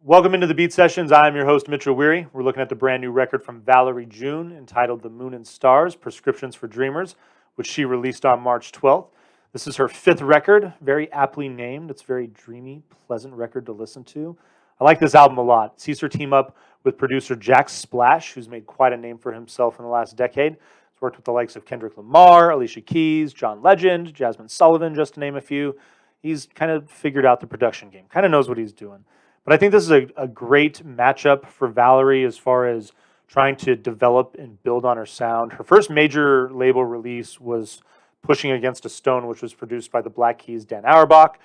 Welcome into the Beat Sessions. I'm your host, Mitchell Weary. We're looking at the brand new record from Valerie June entitled The Moon and Stars, Prescriptions for Dreamers, which she released on March 12th. This is her fifth record, very aptly named. It's a very dreamy, pleasant record to listen to. I like this album a lot. It sees her team up with producer Jack Splash, who's made quite a name for himself in the last decade. He's worked with the likes of Kendrick Lamar, Alicia Keys, John Legend, Jasmine Sullivan, just to name a few. He's kind of figured out the production game, kind of knows what he's doing. But I think this is a great matchup for Valerie as far as trying to develop and build on her sound. Her first major label release was Pushing Against a Stone, which was produced by the Black Keys' Dan Auerbach.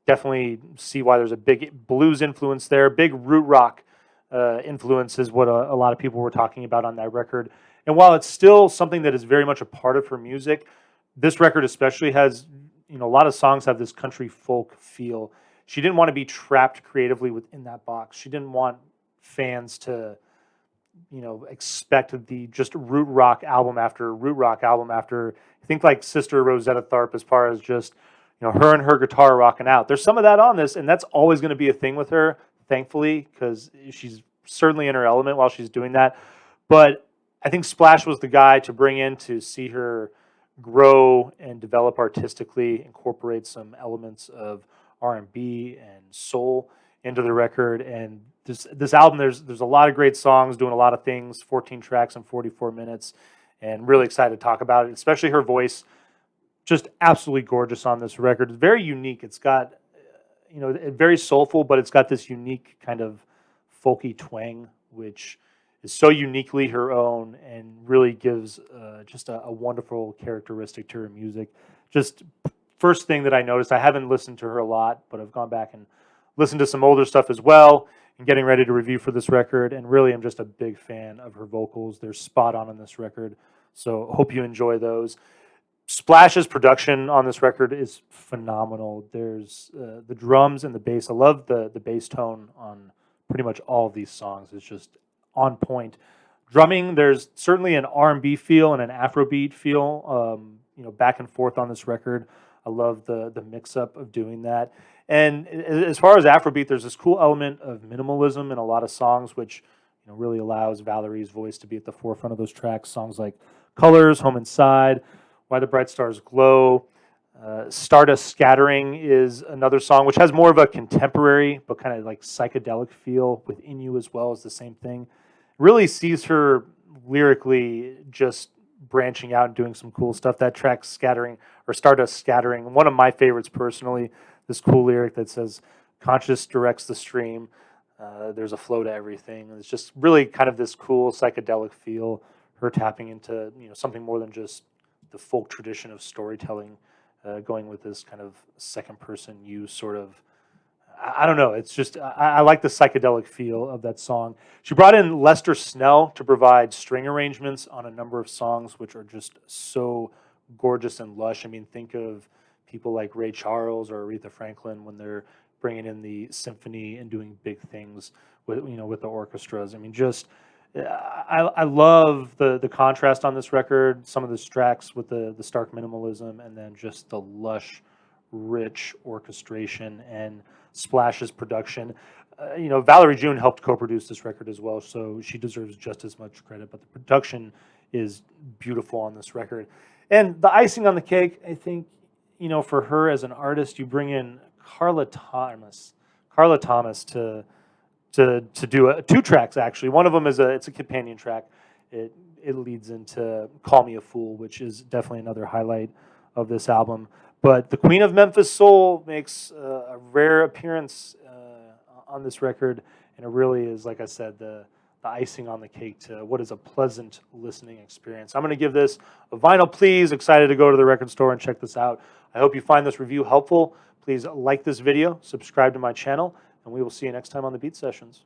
Definitely see why there's a big blues influence there. Big root rock influence is what a lot of people were talking about on that record. And while it's still something that is very much a part of her music, this record especially has, a lot of songs have this country folk feel. She didn't want to be trapped creatively within that box. She didn't want fans to, expect the just root rock album after root rock album after. I think like Sister Rosetta Tharpe, as far as just, her and her guitar rocking out. There's some of that on this, and that's always going to be a thing with her, thankfully, because she's certainly in her element while she's doing that. But I think Splash was the guy to bring in to see her grow and develop artistically, incorporate some elements of R&B and soul into the record. And this album, there's a lot of great songs doing a lot of things, 14 tracks in 44 minutes, and really excited to talk about it, especially her voice. Just absolutely gorgeous on this record. It's very unique. It's got, very soulful, but it's got this unique kind of folky twang, which is so uniquely her own and really gives just a wonderful characteristic to her music. Just first thing that I noticed, I haven't listened to her a lot, but I've gone back and listened to some older stuff as well and getting ready to review for this record. And really, I'm just a big fan of her vocals. They're spot on this record. So hope you enjoy those. Splash's production on this record is phenomenal. There's the drums and the bass. I love the bass tone on pretty much all of these songs. It's just on point. Drumming, there's certainly an R&B feel and an Afrobeat feel, back and forth on this record. I love the mix-up of doing that. And as far as Afrobeat, there's this cool element of minimalism in a lot of songs, which really allows Valerie's voice to be at the forefront of those tracks. Songs like Colors, Home Inside, Why the Bright Stars Glow. Stardust Scattering is another song, which has more of a contemporary but kind of like psychedelic feel. Within You as well is the same thing. Really sees her lyrically just branching out and doing some cool stuff. That track Scattering, or Stardust Scattering, one of my favorites personally, this cool lyric that says, conscious directs the stream, there's a flow to everything. It's just really kind of this cool psychedelic feel, her tapping into something more than just the folk tradition of storytelling, going with this kind of second person you sort of, I don't know. It's just, I like the psychedelic feel of that song. She brought in Lester Snell to provide string arrangements on a number of songs, which are just so gorgeous and lush. I mean, think of people like Ray Charles or Aretha Franklin when they're bringing in the symphony and doing big things with, with the orchestras. I mean, just, I love the contrast on this record, some of the tracks with the stark minimalism, and then just the lush, rich orchestration and Splash's production. Valerie June helped co-produce this record as well, so she deserves just as much credit, but the production is beautiful on this record. And the icing on the cake, I think, for her as an artist, you bring in Carla Thomas to do two tracks, actually. One of them is it's a companion track. It leads into Call Me a Fool, which is definitely another highlight of this album. But the Queen of Memphis Soul makes a rare appearance on this record, and it really is, like I said, the icing on the cake to what is a pleasant listening experience. I'm going to give this a vinyl, please. Excited to go to the record store and check this out. I hope you find this review helpful. Please like this video, subscribe to my channel, and we will see you next time on the Beat Sessions.